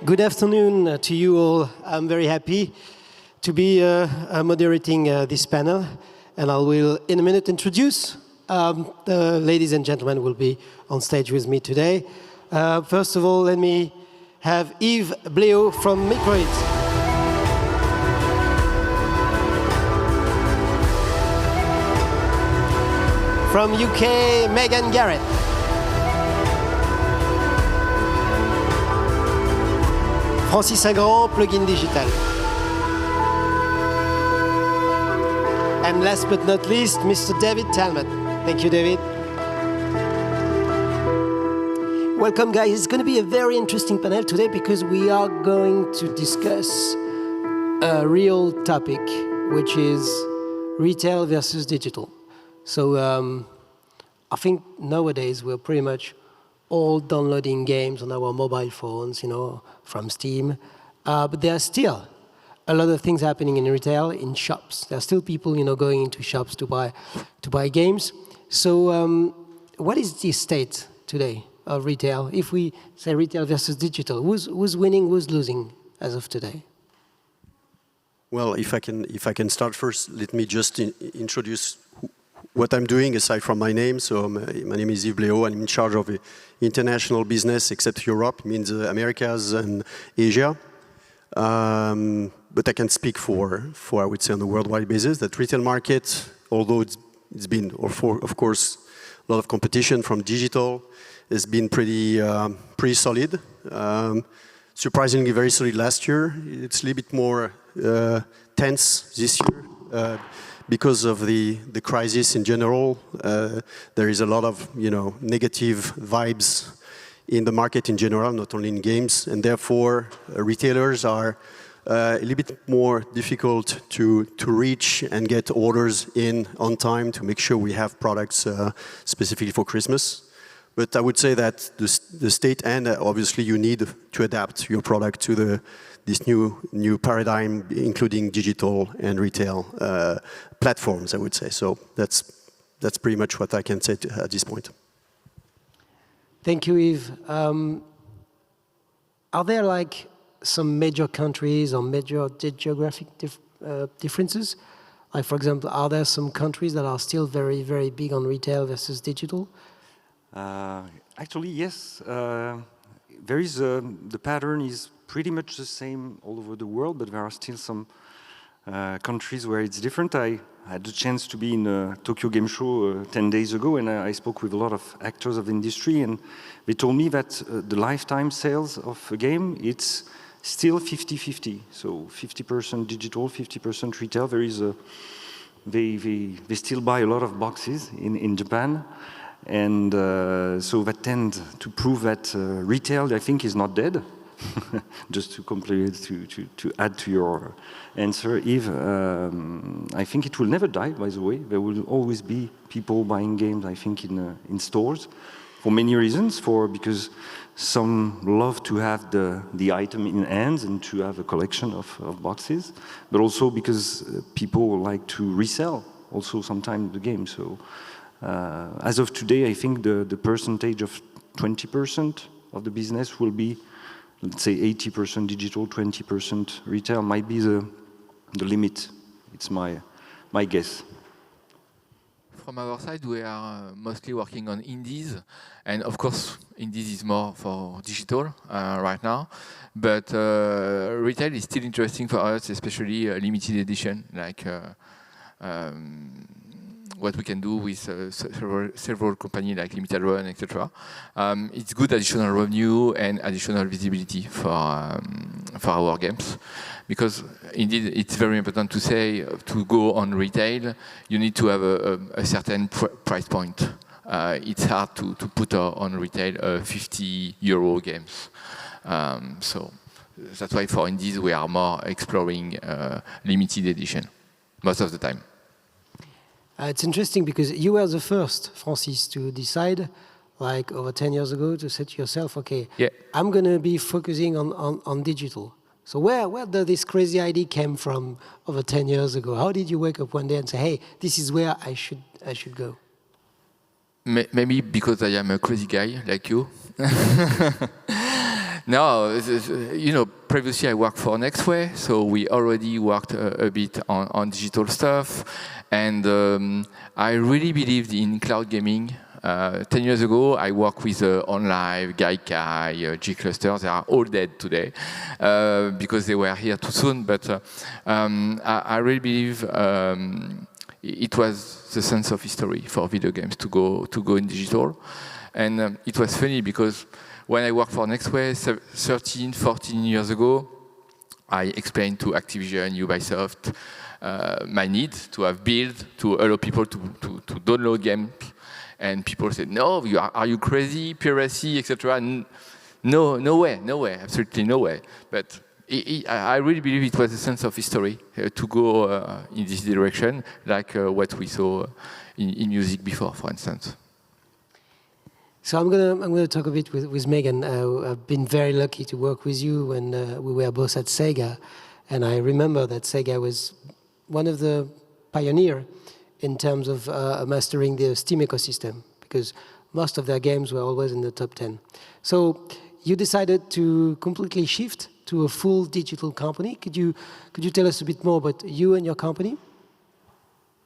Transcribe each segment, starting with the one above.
Good afternoon to you all. I'm very happy to be moderating this panel, and I will, in a minute, introduce the ladies and gentlemen who will be on stage with me today. First of all, let me have Yves Blehaut from Microids. From UK, Garett. Francis Ingrand, plugin digital. And last but not least, Mr. David Talmat. Thank you, David. Welcome, guys. It's going to be a very interesting panel today because we are going to discuss a real topic, which is retail versus digital. So I think nowadays we're pretty much all downloading games on our mobile phones, from Steam. But there are still a lot of things happening in retail, in shops. There are still people, going into shops to buy games. So what is the state today of retail? If we say retail versus digital, who's winning, who's losing as of today? Well, if I can start first, let me just introduce what I'm doing aside from my name. So my name is Yves Blehaut. I'm in charge of international business except Europe, means Americas and Asia. But I can speak for I would say on a worldwide basis that retail market, although it's been, of course, a lot of competition from digital, has been pretty solid. Surprisingly very solid last year. It's a little bit more tense this year. Because of the crisis in general, there is a lot of negative vibes in the market in general, not only in games, and therefore retailers are a little bit more difficult to reach and get orders in on time to make sure we have products specifically for Christmas. But I would say that the state and obviously you need to adapt your product to this new paradigm, including digital and retail platforms, I would say. So that's pretty much what I can say at this point. Thank you, Yves. Are there some major countries or major geographic differences? Like, for example, are there some countries that are still very, very big on retail versus digital? Actually, yes. There is the pattern is pretty much the same all over the world, but there are still some countries where it's different. I had the chance to be in a Tokyo Game Show 10 days ago, and I spoke with a lot of actors of the industry, and they told me that the lifetime sales of a game, it's still 50-50. So 50% digital, 50% retail. There is they still buy a lot of boxes in Japan. And so that tend to prove that retail, I think, is not dead. Just to add to your answer, Yves, I think it will never die, by the way. There will always be people buying games, I think, in stores for many reasons. Because some love to have the item in hands and to have a collection of boxes, but also because people like to resell also sometimes the game. So as of today, I think the percentage of 20% of the business will be, let's say, 80% digital, 20% retail might be the limit. It's my guess. From our side, we are mostly working on indies, and of course, indies is more for digital right now. But retail is still interesting for us, especially limited edition, like what we can do with several companies like Limited Run, etc. It's good additional revenue and additional visibility for our games, because indeed it's very important to say to go on retail, you need to have a certain price point. It's hard to put on retail 50 euro games. So that's why for indies we are more exploring limited edition most of the time. It's interesting because you were the first, Francis, to decide, over 10 years ago, to say to yourself, okay, yeah, I'm going to be focusing on digital. So where did this crazy idea came from over 10 years ago? How did you wake up one day and say, hey, this is where I should go? Maybe because I am a crazy guy like you. No, previously I worked for Nextway, so we already worked a bit on digital stuff, and I really believed in cloud gaming. 10 years ago, I worked with OnLive, Gaikai, G-Cluster. They are all dead today because they were here too soon. But I really believe it was the sense of history for video games to go in digital. And it was funny because when I worked for Nextway 13, 14 years ago, I explained to Activision, Ubisoft, my need to have build to allow people to download games. And people said, no, are you crazy, piracy, etc. No way, absolutely no way. But I really believe it was a sense of history to go in this direction, like what we saw in music before, for instance. So I'm gonna talk a bit with Megan. I've been very lucky to work with you when we were both at Sega, and I remember that Sega was one of the pioneers in terms of mastering the Steam ecosystem, because most of their games were always in the top 10. So you decided to completely shift to a full digital company. Could you tell us a bit more about you and your company?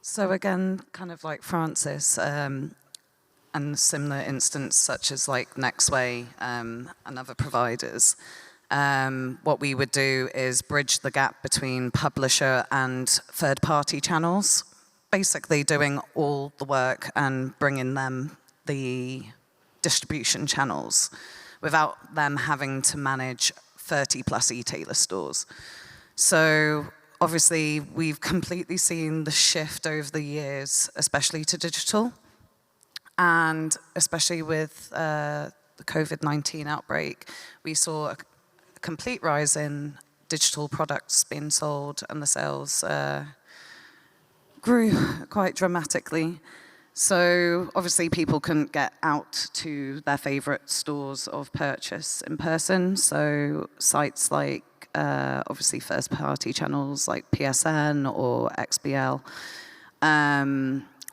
So again, kind of like Francis, and similar instance such as like Nextway and other providers, what we would do is bridge the gap between publisher and third-party channels, basically doing all the work and bringing them the distribution channels without them having to manage 30+ e-tailer stores. So obviously we've completely seen the shift over the years, especially to digital, and especially with the COVID-19 outbreak, we saw a complete rise in digital products being sold, and the sales grew quite dramatically. So obviously people couldn't get out to their favorite stores of purchase in person. So sites like obviously first-party channels like PSN or XBL,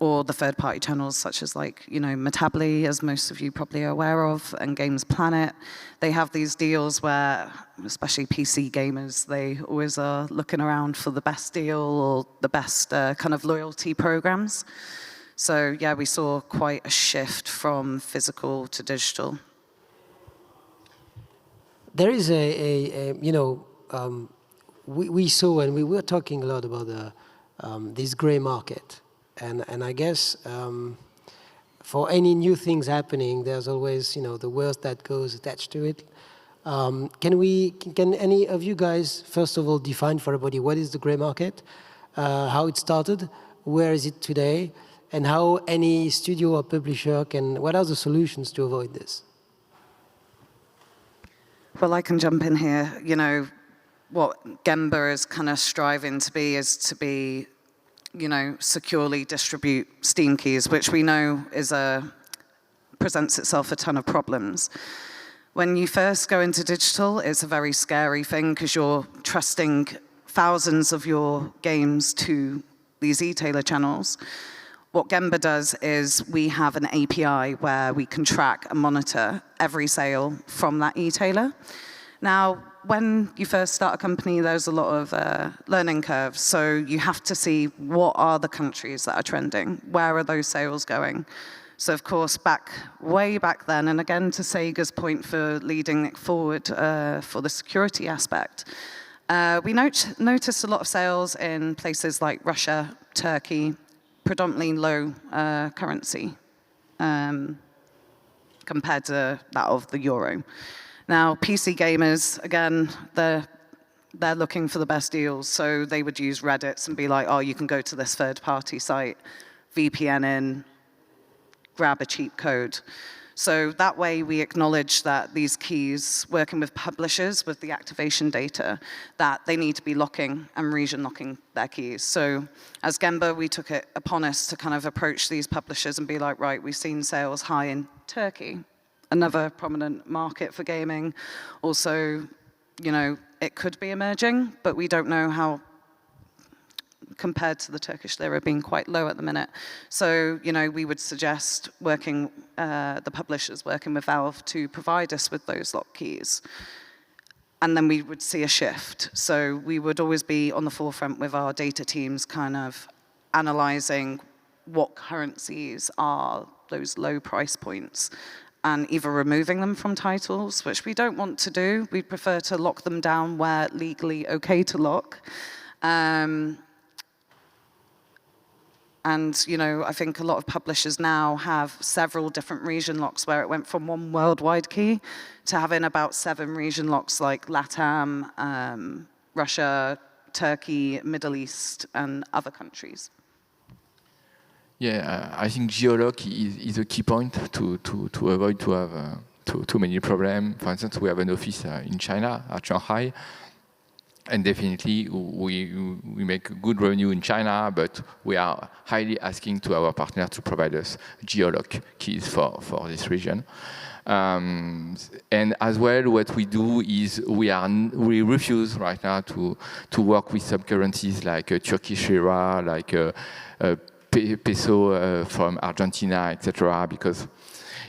or the third-party channels such as like, Metably, as most of you probably are aware of, and Games Planet. They have these deals where, especially PC gamers, they always are looking around for the best deal or the best kind of loyalty programs. So yeah, we saw quite a shift from physical to digital. There is we saw, and we were talking a lot about this gray market. And I guess for any new things happening, there's always, the worst that goes attached to it. Can any of you guys, first of all, define for everybody what is the gray market, how it started, where is it today, and how any studio or publisher what are the solutions to avoid this? Well, I can jump in here. What Genba is kind of striving to be is to be securely distribute Steam keys, which we know presents itself a ton of problems. When you first go into digital, it's a very scary thing because you're trusting thousands of your games to these e-tailer channels. What Genba does is we have an API where we can track and monitor every sale from that e-tailer. Now, when you first start a company, there's a lot of learning curves. So you have to see what are the countries that are trending, where are those sales going. So of course, way back then, and again to Sega's point for leading it forward for the security aspect, we noticed a lot of sales in places like Russia, Turkey, predominantly low currency compared to that of the euro. Now, PC gamers, again, they're looking for the best deals, so they would use Reddits and be like, oh, you can go to this third-party site, VPN in, grab a cheap code. So that way we acknowledge that these keys, working with publishers with the activation data, that they need to be locking and region locking their keys. So as Genba, we took it upon us to kind of approach these publishers and be like, right, we've seen sales high in Turkey, another prominent market for gaming. Also, it could be emerging, but we don't know how compared to the Turkish lira being quite low at the minute. So, we would suggest the publishers working with Valve to provide us with those lock keys. And then we would see a shift. So we would always be on the forefront with our data teams kind of analyzing what currencies are those low price points and either removing them from titles, which we don't want to do. We prefer to lock them down where legally okay to lock. And, I think a lot of publishers now have several different region locks where it went from one worldwide key to having about 7 region locks like LATAM, Russia, Turkey, Middle East, and other countries. Yeah, I think geolock is a key point to avoid to have too many problems. For instance, we have an office in China, at Shanghai, and definitely we make good revenue in China, but we are highly asking to our partners to provide us geolock keys for this region. And as well, what we do is we refuse right now to work with some currencies like Turkish lira, like peso from Argentina, etc. Because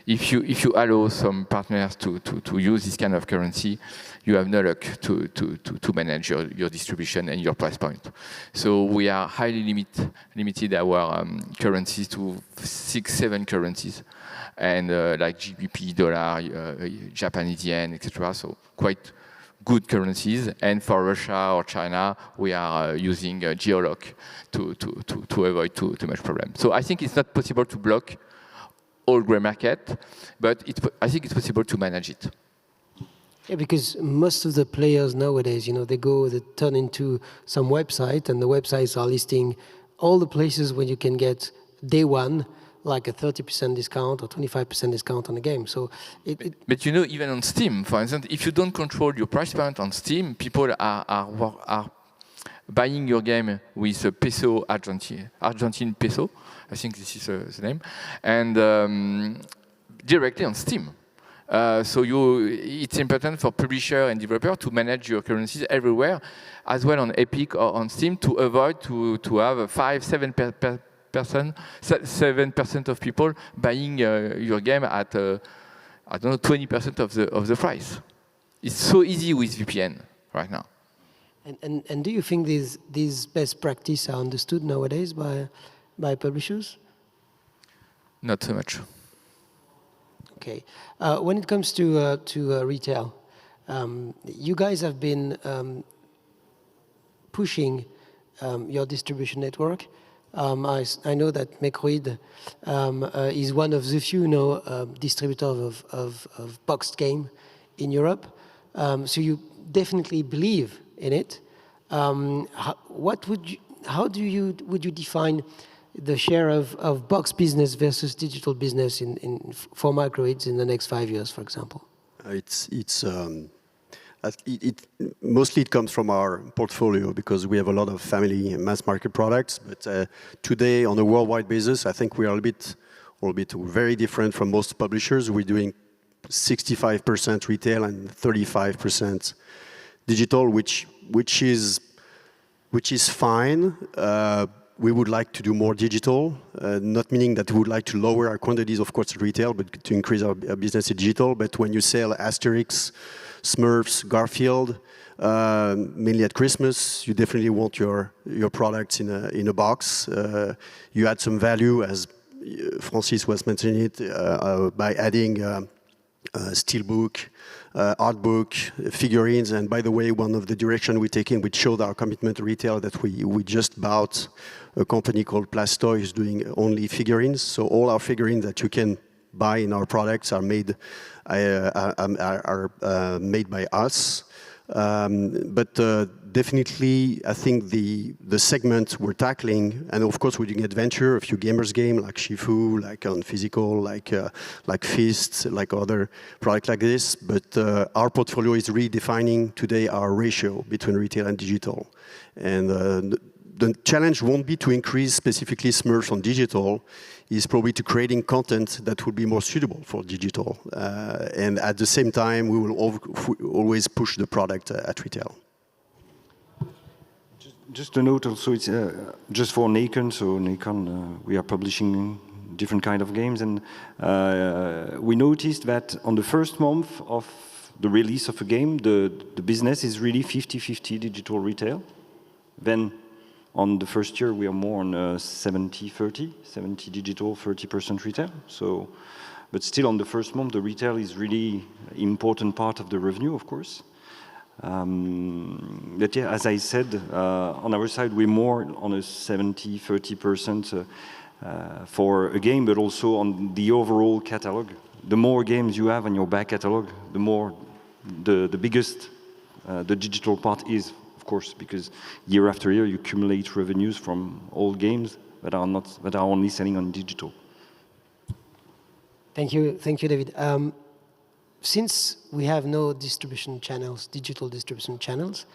if you allow some partners to use this kind of currency, you have no luck to manage your distribution and your price point. So we are highly limited our currencies to 6-7 currencies, and like GBP, dollar, Japanese yen, etc. So quite good currencies. And for Russia or China, we are using geolock to avoid too much problem. So I think it's not possible to block all grey market, but I think it's possible to manage it. Yeah, because most of the players nowadays, they turn into some website, and the websites are listing all the places where you can get day one, like a 30% discount or 25% discount on a game. So but even on Steam, for instance, if you don't control your price point on Steam, people are buying your game with a peso, Argentine peso, I think this is the name, and directly on Steam. So it's important for publisher and developer to manage your currencies everywhere, as well on Epic or on Steam, to avoid to have 7% of people buying your game at I don't know 20% of the price. It's so easy with VPN right now. And do you think these best practices are understood nowadays by publishers? Not so much. Okay. When it comes to retail, you guys have been pushing your distribution network. I know that Microids is one of the few distributors of boxed game in Europe. So you definitely believe in it. How would you define the share of box business versus digital business for Microids in the next 5 years, for example? Mostly it comes from our portfolio because we have a lot of family and mass market products. But today, on a worldwide basis, I think we are a bit very different from most publishers. We're doing 65% retail and 35% digital, which is fine. We would like to do more digital, not meaning that we would like to lower our quantities, of course, at retail, but to increase our business in digital. But when you sell Asterix, Smurfs, Garfield, mainly at Christmas, you definitely want your products in a box. You add some value, as Francis was mentioning it, by adding steelbook, art book, figurines. And by the way, one of the direction we're taking, which showed our commitment to retail, that we just bought a company called Plastoy who's doing only figurines. So all our figurines that you can buy in our products are made by us. But definitely, I think the segment we're tackling, and of course we're doing adventure, a few gamers game like Shifu, like on physical, like Fist, like other products like this. But our portfolio is redefining today our ratio between retail and digital. And the challenge won't be to increase specifically Smurfs on digital, is probably to creating content that would be more suitable for digital. And at the same time, we will always push the product at retail. Just a note also, it's just for Nacon. So Nacon, we are publishing different kind of games, and we noticed that on the first month of the release of a game, the business is really 50-50 digital retail. Then on the first year, we are more on 70-30, 70 digital, 30% retail. So, but still on the first month, the retail is really important part of the revenue, of course. But yeah, as I said, on our side, we're more on a 70-30% for a game, but also on the overall catalog. The more games you have on your back catalog, the more, the biggest the digital part is, of course, because year after year you accumulate revenues from old games that are only selling on digital. Thank you, David. Since we have no distribution channels, digital distribution channels,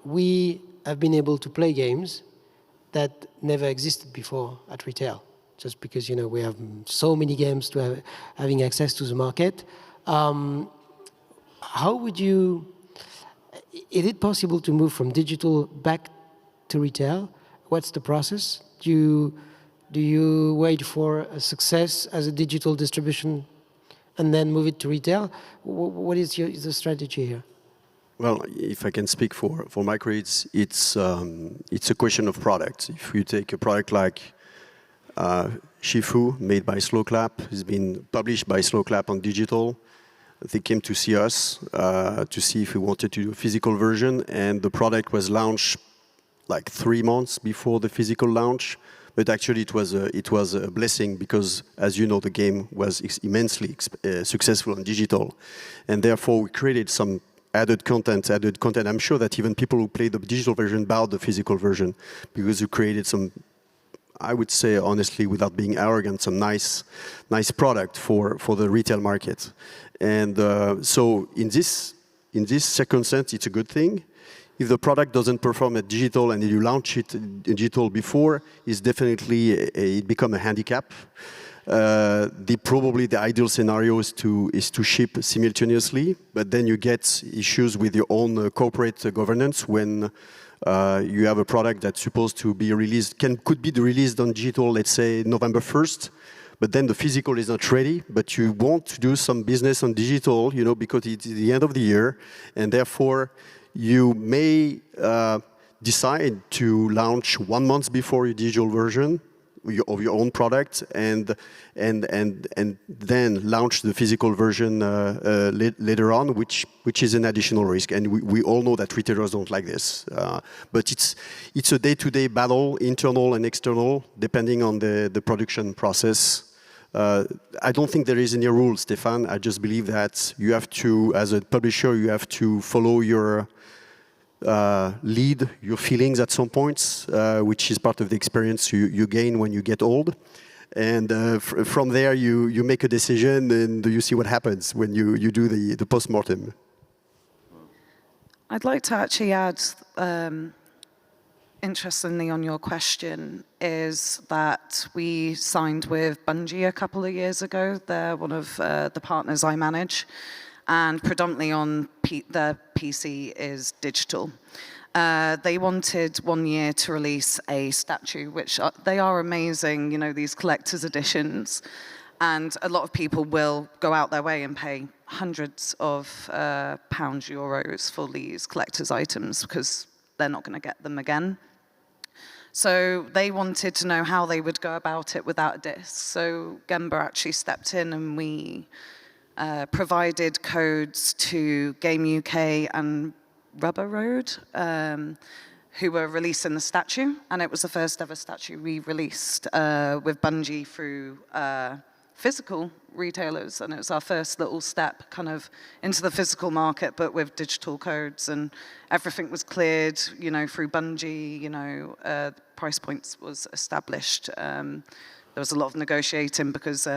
we have been able to play games that never existed before at retail, just because we have so many games to having access to the market. How would you? Is it possible to move from digital back to retail? What's the process? Do you wait for a success as a digital distribution and then move it to retail? What is the strategy here? Well, if I can speak for Microids, it's a question of product. If you take a product like Shifu, made by Slowclap, has been published by Slowclap on digital. They came to see us to see if we wanted to do a physical version, and the product was launched like 3 months before the physical launch. But actually, it was a blessing because, as you know, the game was immensely successful on digital, and therefore we created some added content. I'm sure that even people who played the digital version bought the physical version because we created some, I would say honestly, without being arrogant, some nice product for the retail market. And so in this circumstance, it's a good thing. If the product doesn't perform at digital and you launch it in digital before, it's definitely it become a handicap. Probably the ideal scenario is to ship simultaneously, but then you get issues with your own corporate governance when you have a product that's supposed to be released, could be released on digital, let's say November 1st, but then the physical is not ready, but you want to do some business on digital, because it's the end of the year, and therefore you may decide to launch 1 month before your digital version of your own product, and then launch the physical version later on, which is an additional risk. And we all know that retailers don't like this. But it's a day-to-day battle, internal and external, depending on the production process. I don't think there is any rule, Stéphane. I just believe that you have to, as a publisher, you have to follow your lead, your feelings at some points, which is part of the experience you gain when you get old. And from there, you make a decision and you see what happens when you do the post-mortem. I'd like to actually add, interestingly on your question, is that we signed with Bungie a couple of years ago. They're one of the partners I manage. And predominantly on their PC is digital. They wanted 1 year to release a statue, which they are amazing, these collector's editions. And a lot of people will go out their way and pay hundreds of pounds, euros for these collector's items because they're not going to get them again. So they wanted to know how they would go about it without a disc. So Genba actually stepped in and we provided codes to Game UK and Rubber Road, who were releasing the statue, and it was the first ever statue we released with Bungie through physical retailers, and it was our first little step kind of into the physical market, but with digital codes, and everything was cleared, through Bungie, price points was established. There was a lot of negotiating because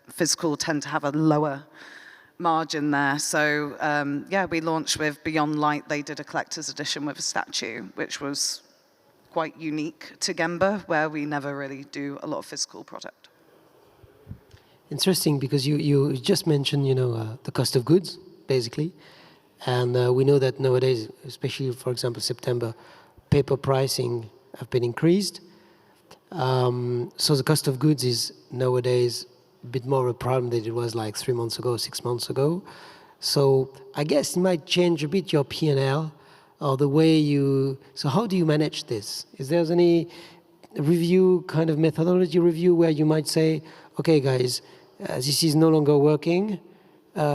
physical tend to have a lower margin there. So we launched with Beyond Light. They did a collector's edition with a statue, which was quite unique to Genba, where we never really do a lot of physical product. Interesting, because you just mentioned, the cost of goods, basically. And we know that nowadays, especially, for example, September, paper pricing have been increased. So the cost of goods is nowadays a bit more a problem than it was like 3 months ago, 6 months ago. So I guess it might change a bit your P&L or the way you... So how do you manage this? Is there any review, kind of methodology review where you might say, okay guys, this is no longer working,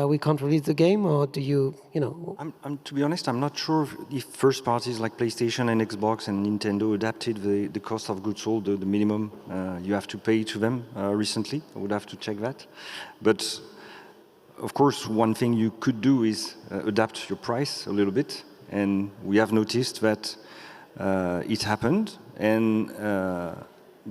we can't release the game, or do you, you know? To be honest, I'm not sure if first parties like PlayStation and Xbox and Nintendo adapted the cost of goods sold, the minimum you have to pay to them recently. I would have to check that. But of course, one thing you could do is adapt your price a little bit. And we have noticed that it happened. And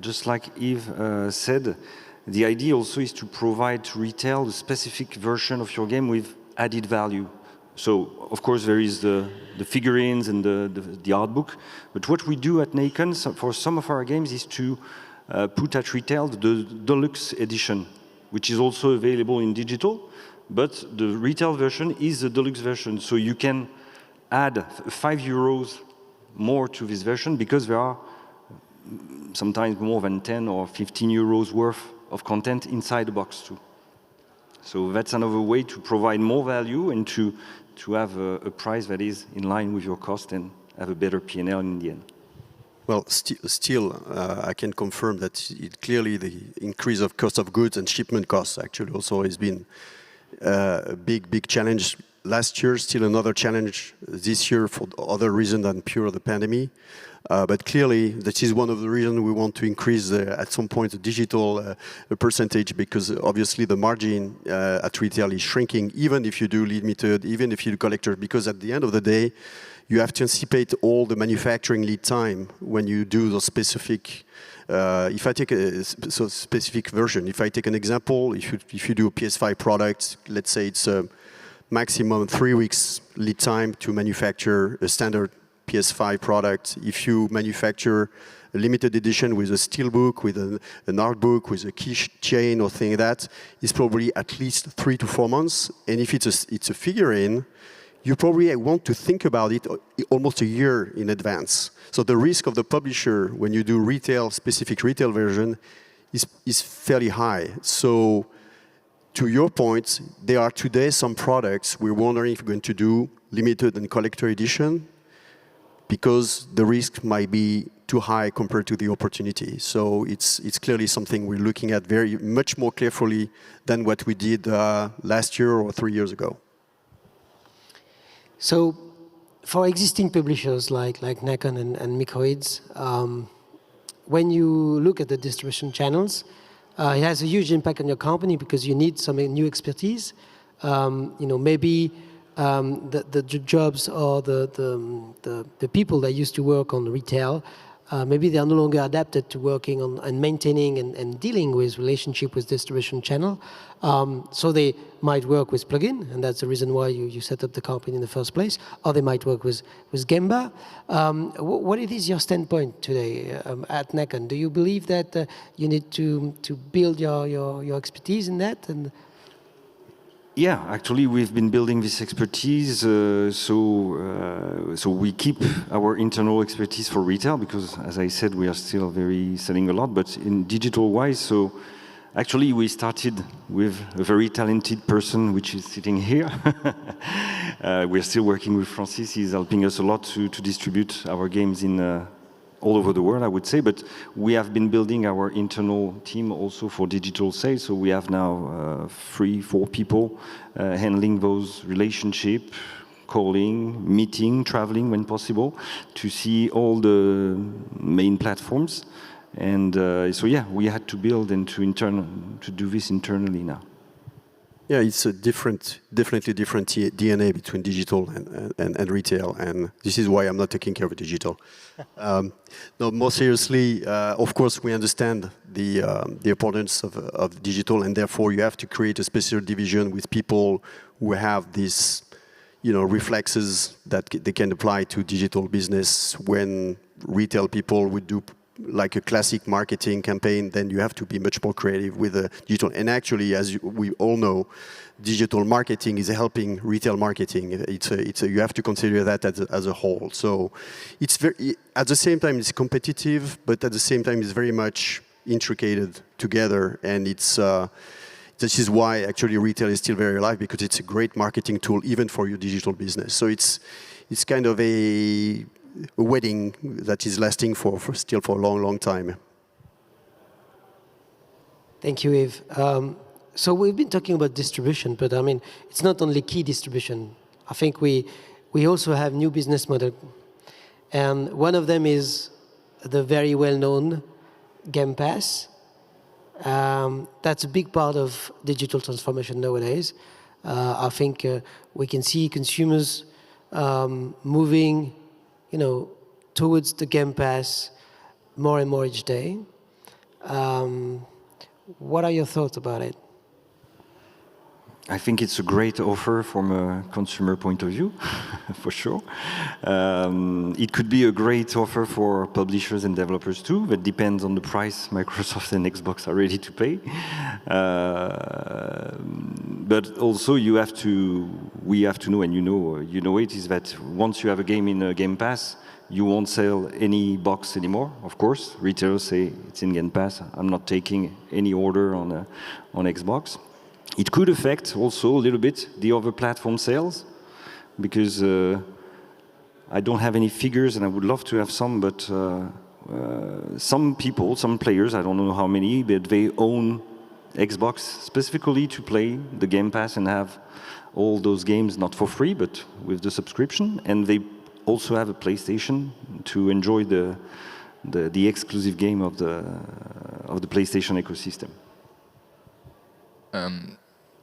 just like Yves said, the idea also is to provide to retail a specific version of your game with added value. So, of course, there is the figurines and the art book. But what we do at Nacon for some of our games is to put at retail the deluxe edition, which is also available in digital. But the retail version is the deluxe version. So you can add €5 more to this version because there are sometimes more than 10 or 15 euros worth of content inside the box too. So that's another way to provide more value and to have a price that is in line with your cost and have a better P&L in the end. Well, still, I can confirm that clearly the increase of cost of goods and shipment costs actually also has been a big challenge last year, still another challenge this year for other reason than pure the pandemic. But clearly, that is one of the reasons we want to increase at some point the digital percentage, because obviously the margin at retail is shrinking, even if you do limited, even if you do collector, because at the end of the day, you have to anticipate all the manufacturing lead time when you do the specific. If I take a specific version, if I take an example, if you do a PS5 product, let's say it's a maximum 3 weeks lead time to manufacture a standard PS5 product. If you manufacture a limited edition with a steelbook, with an art book, with a keychain or thing like that, it's probably at least 3 to 4 months. And if it's a figurine, you probably want to think about it almost a year in advance. So the risk of the publisher when you do specific retail version is fairly high. So to your point, there are today some products we're wondering if we're going to do limited and collector edition because the risk might be too high compared to the opportunity. So it's clearly something we're looking at very much more carefully than what we did last year or 3 years ago. So for existing publishers like Nacon and Microids, when you look at the distribution channels, it has a huge impact on your company because you need some new expertise. Maybe the jobs or the people that used to work on retail, maybe they are no longer adapted to working on and maintaining and dealing with relationship with distribution channel. So they might work with plugin, and that's the reason why you set up the company in the first place. Or they might work with Genba. What is your standpoint today at Nacon? Do you believe that you need to build your expertise in that? Yeah, actually, we've been building this expertise, so we keep our internal expertise for retail because, as I said, we are still selling a lot, but in digital-wise, so actually we started with a very talented person, which is sitting here. We're still working with Francis. He's helping us a lot to distribute our games in all over the world, I would say, but we have been building our internal team also for digital sales, so we have now 3-4 people handling those relationships, calling, meeting, traveling when possible, to see all the main platforms. And so yeah, we had to build and to do this internally now. Yeah, it's a definitely different DNA between digital and retail, and this is why I'm not taking care of digital. No, more seriously, of course, we understand the importance of digital, and therefore you have to create a special division with people who have these, reflexes that they can apply to digital business when retail people would do like a classic marketing campaign, then you have to be much more creative with the digital. And actually, as we all know, digital marketing is helping retail marketing. You have to consider that as a whole. So it's very, at the same time, it's competitive, but at the same time, it's very much intricated together. And this is why actually retail is still very alive, because it's a great marketing tool even for your digital business. So it's kind of a wedding that is lasting still for a long, long time. Thank you, Yves. So we've been talking about distribution, but I mean, it's not only key distribution. I think we also have new business model. And one of them is the very well-known Game Pass. That's a big part of digital transformation nowadays. I think we can see consumers moving, towards the Game Pass more and more each day. What are your thoughts about it? I think it's a great offer from a consumer point of view, for sure. It could be a great offer for publishers and developers too. That depends on the price Microsoft and Xbox are ready to pay. But also we have to know, and you know it, is that once you have a game in a Game Pass, you won't sell any box anymore. Of course, retailers say it's in Game Pass. I'm not taking any order on Xbox. It could affect also a little bit the other platform sales, because I don't have any figures and I would love to have some, but some players, I don't know how many, but they own Xbox specifically to play the Game Pass and have all those games not for free, but with the subscription. And they also have a PlayStation to enjoy the exclusive game of the PlayStation ecosystem.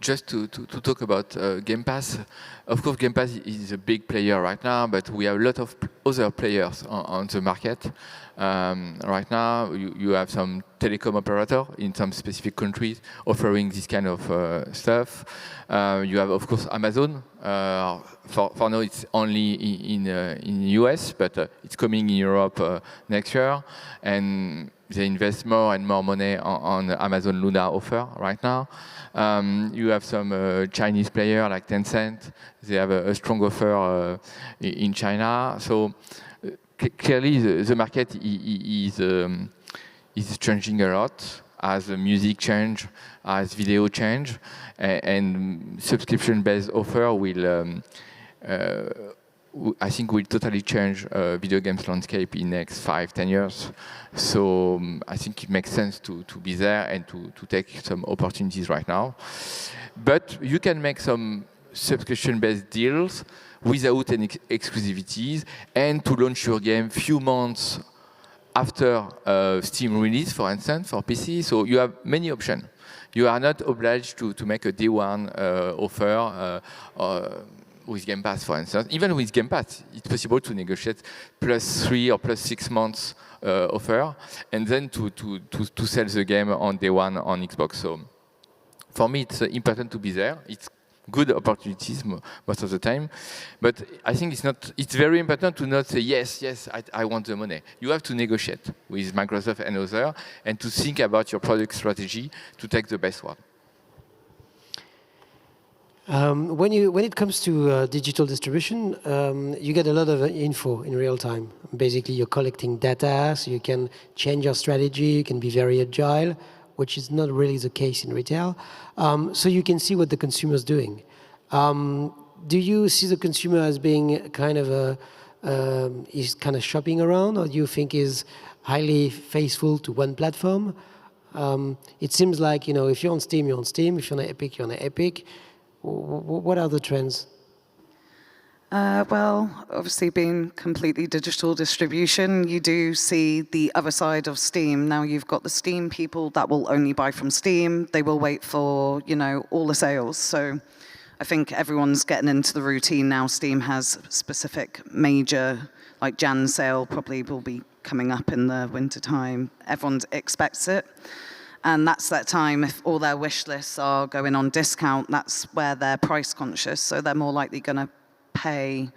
Just to talk about Game Pass, of course Game Pass is a big player right now, but we have a lot of other players on the market. Right now you have some telecom operator in some specific countries offering this kind of stuff. You have of course Amazon. For now it's only in the US, but it's coming in Europe next year. And they invest more and more money on Amazon Luna offer right now. You have some Chinese player like Tencent. They have a strong offer in China. So clearly the market is changing a lot as the music change, as video change, and subscription-based offer will. I think will totally change video games landscape in next 5-10 years. So I think it makes sense to be there and to take some opportunities right now. But you can make some subscription-based deals without any exclusivities and to launch your game few months after Steam release, for instance, for PC. So you have many options. You are not obliged to make a day one offer with Game Pass, for instance. Even with Game Pass, it's possible to negotiate +3 or +6 months offer, and then to sell the game on day one on Xbox. So for me, it's important to be there. It's good opportunities most of the time, but I think it's very important to not say yes, I want the money. You have to negotiate with Microsoft and others, and to think about your product strategy to take the best one. When it comes to digital distribution, you get a lot of info in real time. Basically, you're collecting data, so you can change your strategy, you can be very agile, which is not really the case in retail. So you can see what the consumer is doing. Do you see the consumer as being kind of is kind of shopping around, or do you think is highly faithful to one platform? It seems like, if you're on Steam, you're on Steam. If you're on Epic, you're on Epic. What are the trends? Well, obviously being completely digital distribution, you do see the other side of Steam. Now you've got the Steam people that will only buy from Steam. They will wait for, all the sales. So I think everyone's getting into the routine now. Steam has specific major, like Jan sale probably will be coming up in the winter time. Everyone expects it. And that's that time, if all their wish lists are going on discount, that's where they're price conscious. So they're more likely going to pay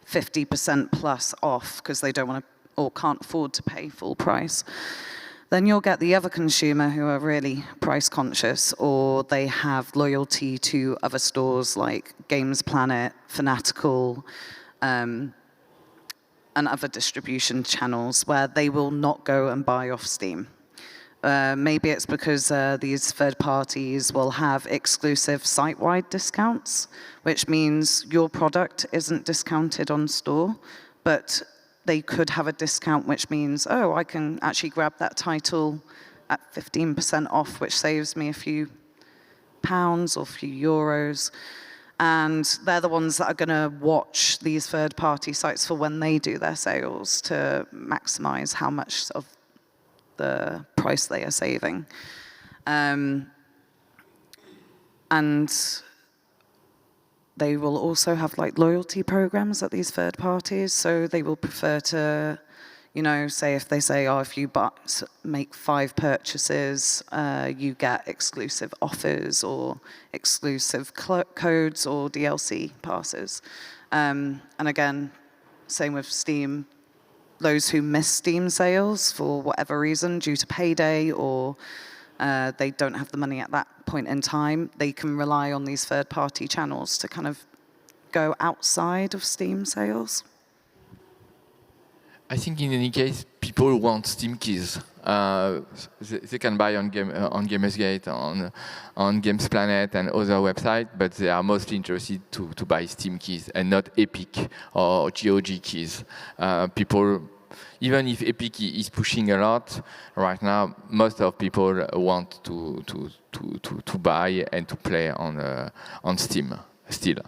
50% plus off because they don't want to or can't afford to pay full price. Then you'll get the other consumer who are really price conscious, or they have loyalty to other stores like Games Planet, Fanatical, and other distribution channels where they will not go and buy off Steam. Maybe it's because these third parties will have exclusive site-wide discounts, which means your product isn't discounted on store, but they could have a discount which means, oh, I can actually grab that title at 15% off, which saves me a few pounds or a few euros. And they're the ones that are going to watch these third-party sites for when they do their sales to maximize how much of the price they are saving. And they will also have like loyalty programs at these third parties. So they will prefer to, you know, say if they say, oh, if you make 5 purchases, you get exclusive offers or exclusive codes or DLC passes. And again, same with Steam. Those who miss Steam sales for whatever reason, due to payday or they don't have the money at that point in time, they can rely on these third-party channels to kind of go outside of Steam sales. I think in any case, people want Steam keys. They can buy on Gamersgate, on Games Planet and other websites, but they are mostly interested to buy Steam keys and not Epic or GOG keys. People, even if Epic is pushing a lot right now, most of people want to buy and to play on Steam still.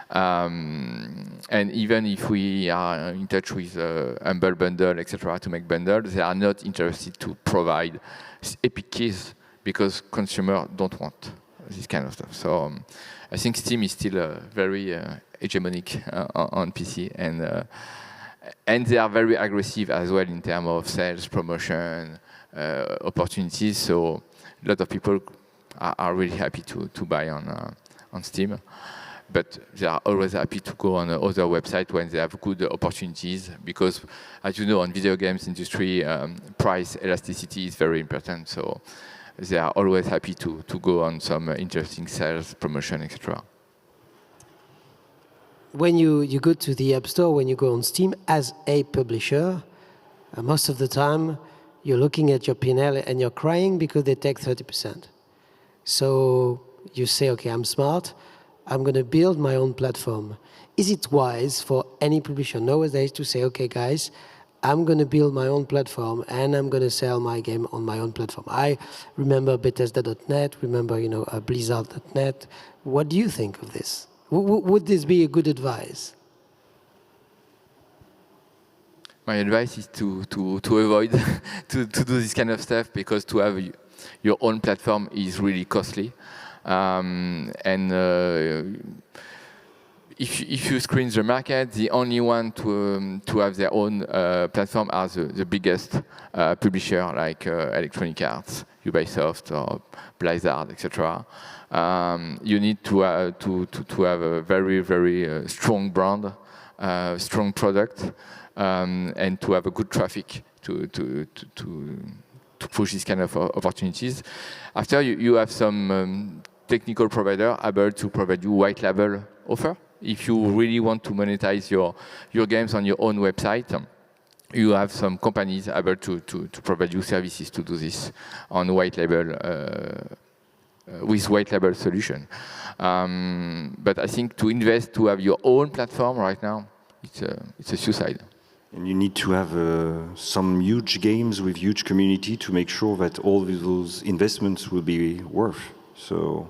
And even if we are in touch with Humble Bundle, etc., to make bundles, they are not interested to provide Epic keys because consumers don't want this kind of stuff. So I think Steam is still very hegemonic on PC, and they are very aggressive as well in terms of sales, promotion, opportunities. So a lot of people are really happy to buy on Steam. But they are always happy to go on other websites when they have good opportunities, because, as you know, on video games industry, price elasticity is very important. So they are always happy to go on some interesting sales, promotion, etc. When you go to the App Store, when you go on Steam as a publisher, most of the time you're looking at your P&L and you're crying because they take 30%. So you say, okay, I'm smart. I'm going to build my own platform. Is it wise for any publisher nowadays to say, okay, guys, I'm going to build my own platform and I'm going to sell my game on my own platform? I remember Bethesda.net, remember, Blizzard.net. What do you think of this? Would this be a good advice? My advice is to avoid to do this kind of stuff, because to have your own platform is really costly. If you screen the market, the only one to have their own platform are the biggest publisher, like Electronic Arts, Ubisoft, or Blizzard, etc. You need to have a very, very strong brand, strong product, and to have a good traffic to push these kind of opportunities. After, you have some technical provider able to provide you white label offer. If you really want to monetize your games on your own website, you have some companies able to provide you services to do this on white label with white label solution. But I think to invest to have your own platform right now, it's a suicide. And you need to have some huge games with huge community to make sure that all of those investments will be worth. So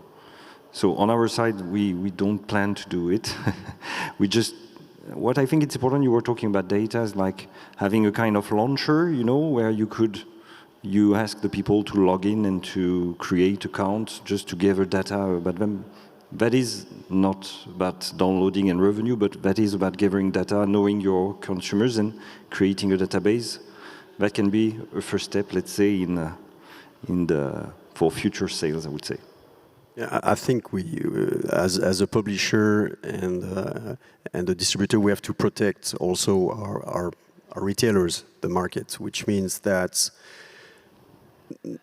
on our side, we don't plan to do it. What I think it's important, you were talking about data, is like having a kind of launcher, where you ask the people to log in and to create accounts just to gather data about them. That is not about downloading and revenue, but that is about gathering data, knowing your consumers and creating a database. That can be a first step, let's say, for future sales, I would say. Yeah, I think we, as a publisher and a distributor, we have to protect also retailers the market, which means that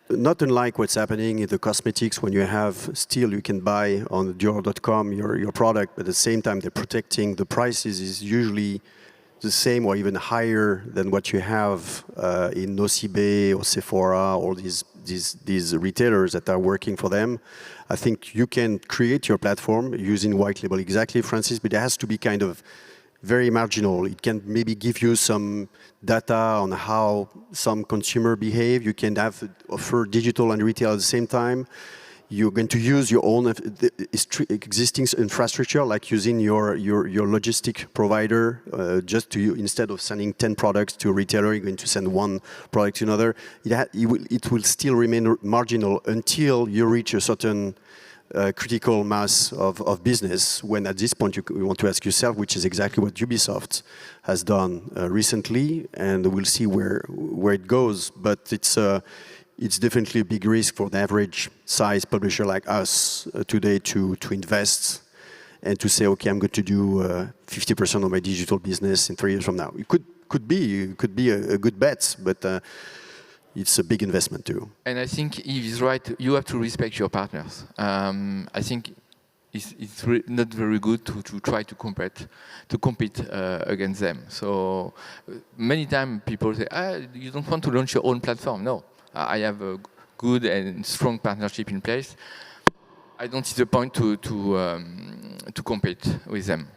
not unlike what's happening in the cosmetics when you have still you can buy on Dior.com your product, but at the same time they're protecting the prices is usually the same or even higher than what you have in Nocibé or Sephora or these retailers that are working for them. I think you can create your platform using white label exactly, Francis, but it has to be kind of very marginal. It can maybe give you some data on how some consumer behave. You can offer digital and retail at the same time. You're going to use your own existing infrastructure, like using your logistic provider, just to instead of sending 10 products to a retailer, you're going to send one product to another. It will still remain marginal until you reach a certain critical mass of business, when at this point you want to ask yourself, which is exactly what Ubisoft has done recently, and we'll see where it goes. But it's definitely a big risk for the average size publisher like us today to invest and to say, okay, I'm going to do 50% of my digital business in 3 years from now. It could be a good bet, but it's a big investment too. And I think Yves is right. You have to respect your partners. I think it's not very good to try to compete against them. So many times people say, you don't want to launch your own platform. No, I have a good and strong partnership in place. I don't see the point to compete with them.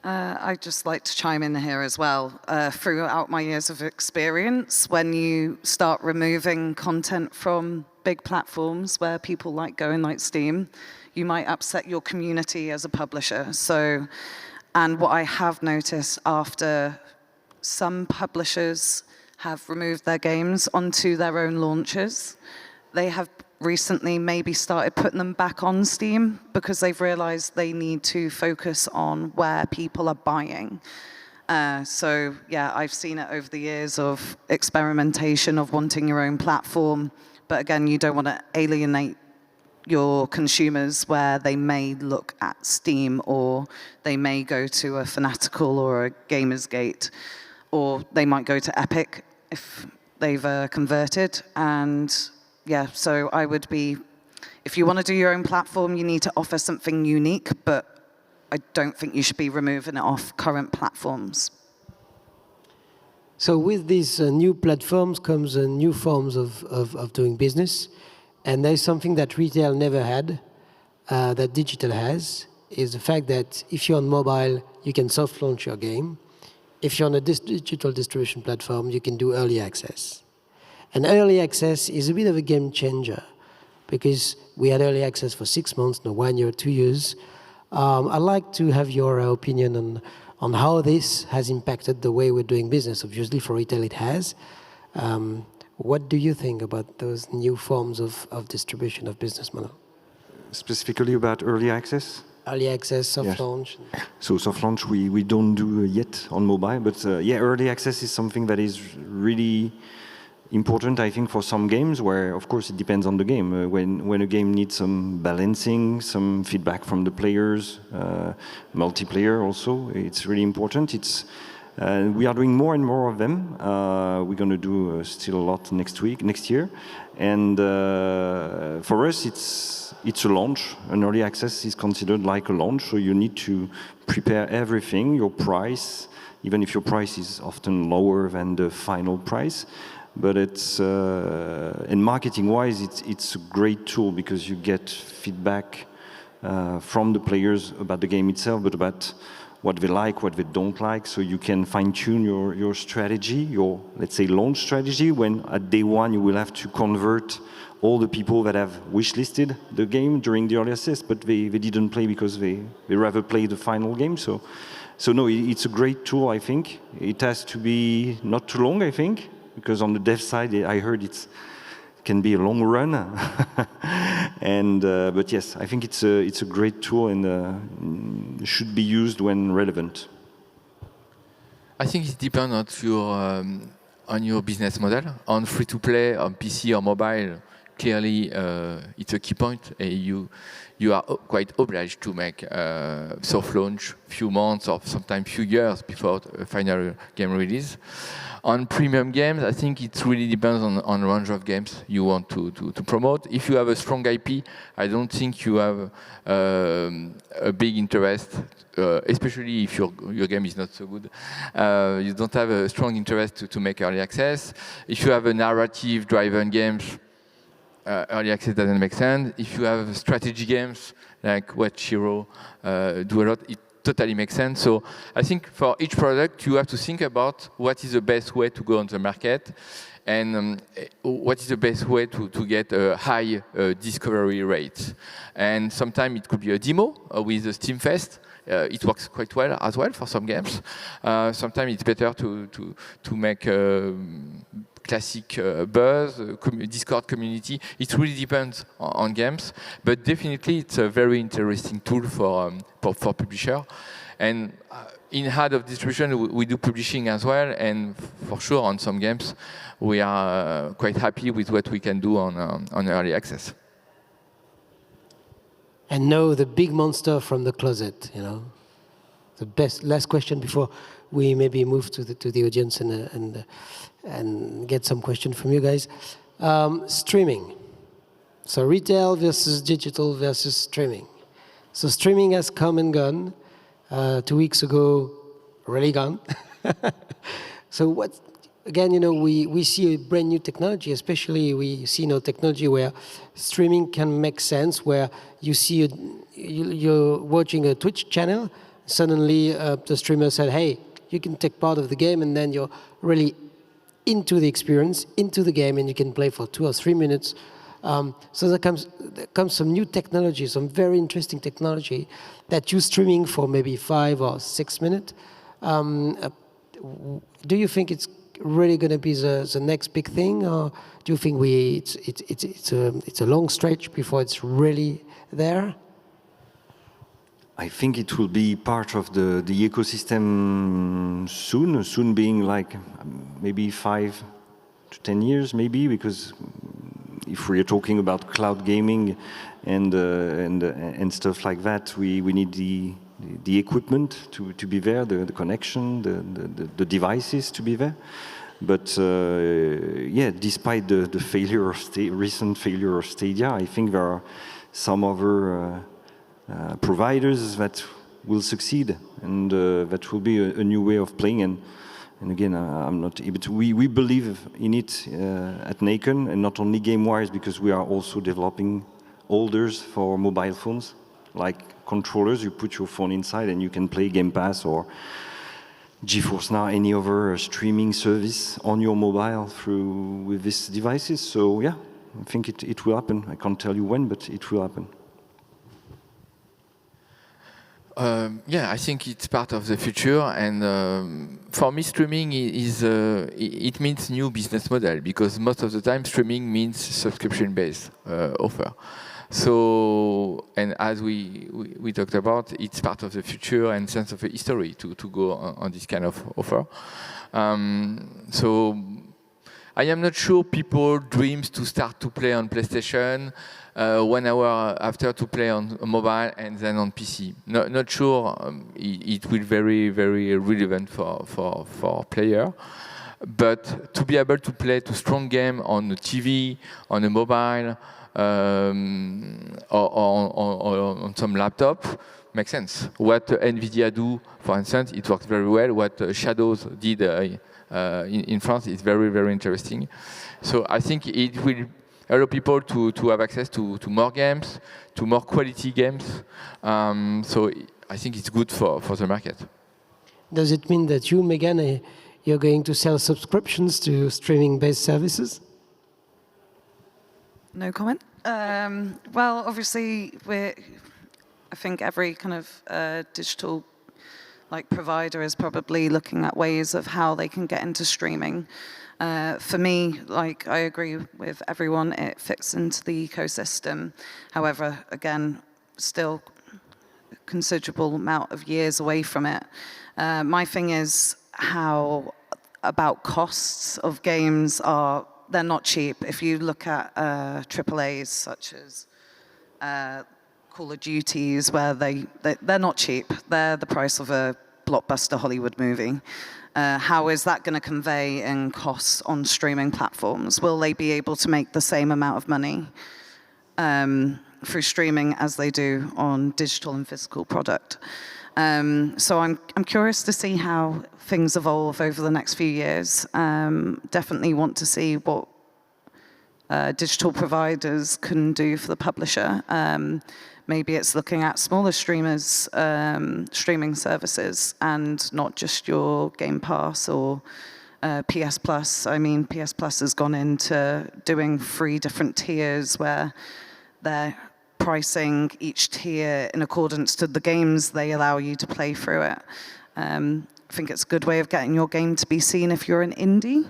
I'd just like to chime in here as well. Throughout my years of experience, when you start removing content from big platforms where people like going like Steam, you might upset your community as a publisher. And what I have noticed after some publishers have removed their games onto their own launchers, they have recently maybe started putting them back on Steam because they've realized they need to focus on where people are buying. So yeah, I've seen it over the years of experimentation of wanting your own platform, but again, you don't want to alienate your consumers where they may look at Steam, or they may go to a Fanatical or a Gamersgate, or they might go to Epic if they've converted. And yeah, so I would be, if you want to do your own platform, you need to offer something unique, but I don't think you should be removing it off current platforms. So with these new platforms comes new forms of doing business. And there's something that retail never had, that digital has, is the fact that if you're on mobile, you can soft launch your game. If you're on a digital distribution platform, you can do early access. And early access is a bit of a game changer, because we had early access for 6 months, no 1 year, 2 years. I'd like to have your opinion on how this has impacted the way we're doing business. Obviously, for retail, it has. What do you think about those new forms of distribution of business model? Specifically about early access? Early access, soft launch. So soft launch we don't do yet on mobile, but yeah, early access is something that is really important, I think, for some games where, of course, it depends on the game. When a game needs some balancing, some feedback from the players, multiplayer also, it's really important. We are doing more and more of them. We're going to do still a lot next year. And for us, it's a launch. An early access is considered like a launch, so you need to prepare everything, your price, even if your price is often lower than the final price. But and marketing-wise, it's a great tool because you get feedback from the players about the game itself, but about what they like, what they don't like, so you can fine-tune your strategy, your, let's say, launch strategy, when at day one you will have to convert all the people that have wish-listed the game during the early access, but they didn't play because they rather play the final game. So no, it's a great tool, I think. It has to be not too long, I think, because on the dev side, I heard it can be a long run. But yes, I think it's a great tool and should be used when relevant. I think it depends on your business model. On free-to-play, on PC or mobile, clearly it's a key point. You are quite obliged to make soft launch few months or sometimes few years before a final game release. On premium games, I think it really depends on the range of games you want to promote. If you have a strong IP, I don't think you have a big interest, especially if your game is not so good. You don't have a strong interest to make early access. If you have a narrative-driven games, early access doesn't make sense. If you have strategy games like what Shiro do a lot, it totally makes sense. So I think for each product, you have to think about what is the best way to go on the market and what is the best way to get a high discovery rate. And sometimes it could be a demo with the Steam Fest. It works quite well as well for some games. Sometimes it's better to make classic buzz, Discord community. It really depends on games, but definitely it's a very interesting tool for publisher. And in head of distribution, we do publishing as well, and for sure on some games, we are quite happy with what we can do on early access. And know the big monster from the closet, you know. The best, last question before we maybe move to the audience and get some questions from you guys. Streaming. So retail versus digital versus streaming. So streaming has come and gone. 2 weeks ago, really gone. So what? Again, you know, we see a brand new technology, especially we see technology where streaming can make sense, where you see you're watching a Twitch channel, suddenly the streamer said, hey, you can take part of the game, and then you're really into the experience, into the game, and you can play for 2 or 3 minutes. So there comes some new technology, some very interesting technology that you streaming for maybe 5 or 6 minutes. Do you think it's really going to be the next big thing, or do you think it's a long stretch before it's really there? I think it will be part of the ecosystem soon being like maybe 5 to 10 years, maybe, because if we are talking about cloud gaming and stuff like that, we need the equipment to be there, the connection, the devices to be there. But yeah, despite the failure of recent failure of Stadia, I think there are some other providers that will succeed, and that will be a new way of playing. And again, I'm not able to. We believe in it at Nacon, and not only game-wise, because we are also developing holders for mobile phones, like controllers. You put your phone inside, and you can play Game Pass or GeForce Now, any other streaming service on your mobile with these devices. So yeah, I think it will happen. I can't tell you when, but it will happen. Yeah, I think it's part of the future, and for me, streaming it means new business model, because most of the time streaming means subscription-based offer. So, and as we talked about, it's part of the future and sense of the history to go on this kind of offer. So I am not sure people dreams to start to play on PlayStation 1 hour after to play on mobile and then on PC. Not sure it will very relevant for player. But to be able to play to strong game on the TV, on a mobile, or on some laptop makes sense. What NVIDIA do, for instance, it works very well. What Shadows did in France is very interesting. So I think it will allow people to have access to more games, to more quality games. So I think it's good for the market. Does it mean that you, Megan, you're going to sell subscriptions to streaming-based services? No comment. Well, obviously, I think every kind of digital provider is probably looking at ways of how they can get into streaming. For me, I agree with everyone, it fits into the ecosystem. However, again, still a considerable amount of years away from it. My thing is how about costs of games are they're not cheap. If you look at AAAs such as Call of Duties, where they're not cheap. They're the price of a blockbuster Hollywood movie. How is that going to convey in costs on streaming platforms? Will they be able to make the same amount of money through streaming as they do on digital and physical product? So I'm curious to see how things evolve over the next few years. Definitely want to see what digital providers can do for the publisher. Maybe it's looking at smaller streamers, streaming services, and not just your Game Pass or PS Plus. I mean, PS Plus has gone into doing 3 different tiers where they're pricing each tier in accordance to the games they allow you to play through it. I think it's a good way of getting your game to be seen if you're an indie.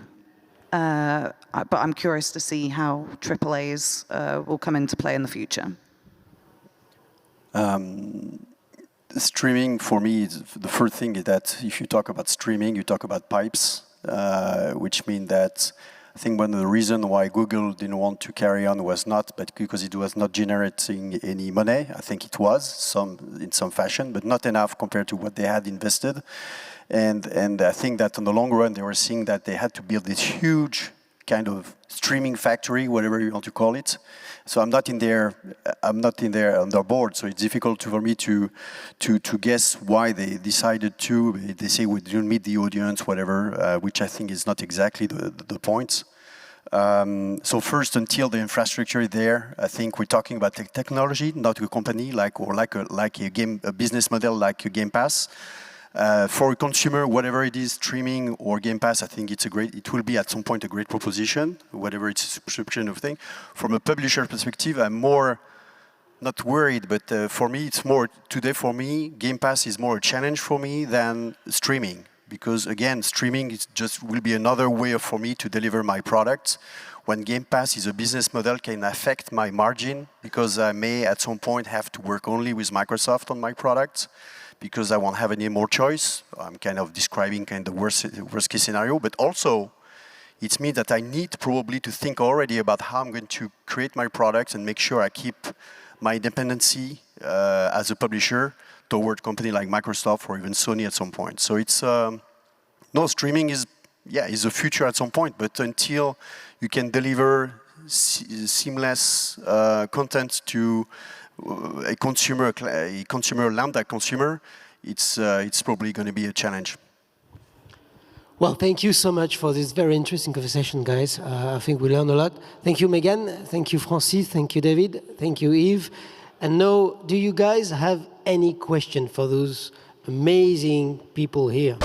But I'm curious to see how AAAs will come into play in the future. Streaming, for me, the first thing is that if you talk about streaming, you talk about pipes, which mean that I think one of the reasons why Google didn't want to carry on was not, but because it was not generating any money. I think it was in some fashion, but not enough compared to what they had invested. And I think that in the long run, they were seeing that they had to build this huge kind of streaming factory, whatever you want to call it. So I'm not in there on their board. So it's difficult for me to guess why they decided to. They say we didn't meet the audience, whatever, which I think is not exactly the point. So first, until the infrastructure is there, I think we're talking about technology, not a company like a business model like a Game Pass. For a consumer, whatever it is, streaming or Game Pass, I think it will be at some point a great proposition, whatever it's a subscription of thing. From a publisher perspective, I'm more not worried, but for me, Game Pass is more a challenge for me than streaming. Because again, streaming will be another way for me to deliver my product. When Game Pass is a business model, can affect my margin because I may at some point have to work only with Microsoft on my product, because I won't have any more choice. I'm kind of describing the worst case scenario, but also it means that I need probably to think already about how I'm going to create my products and make sure I keep my independency as a publisher toward a company like Microsoft or even Sony at some point. So it's streaming is a future at some point, but until you can deliver seamless content to a lambda consumer, it's probably going to be a challenge. Well, thank you so much for this very interesting conversation, guys. I think we learned a lot. Thank you, Megan. Thank you, Francis. Thank you, David. Thank you, Yves. And now, do you guys have any question for those amazing people here?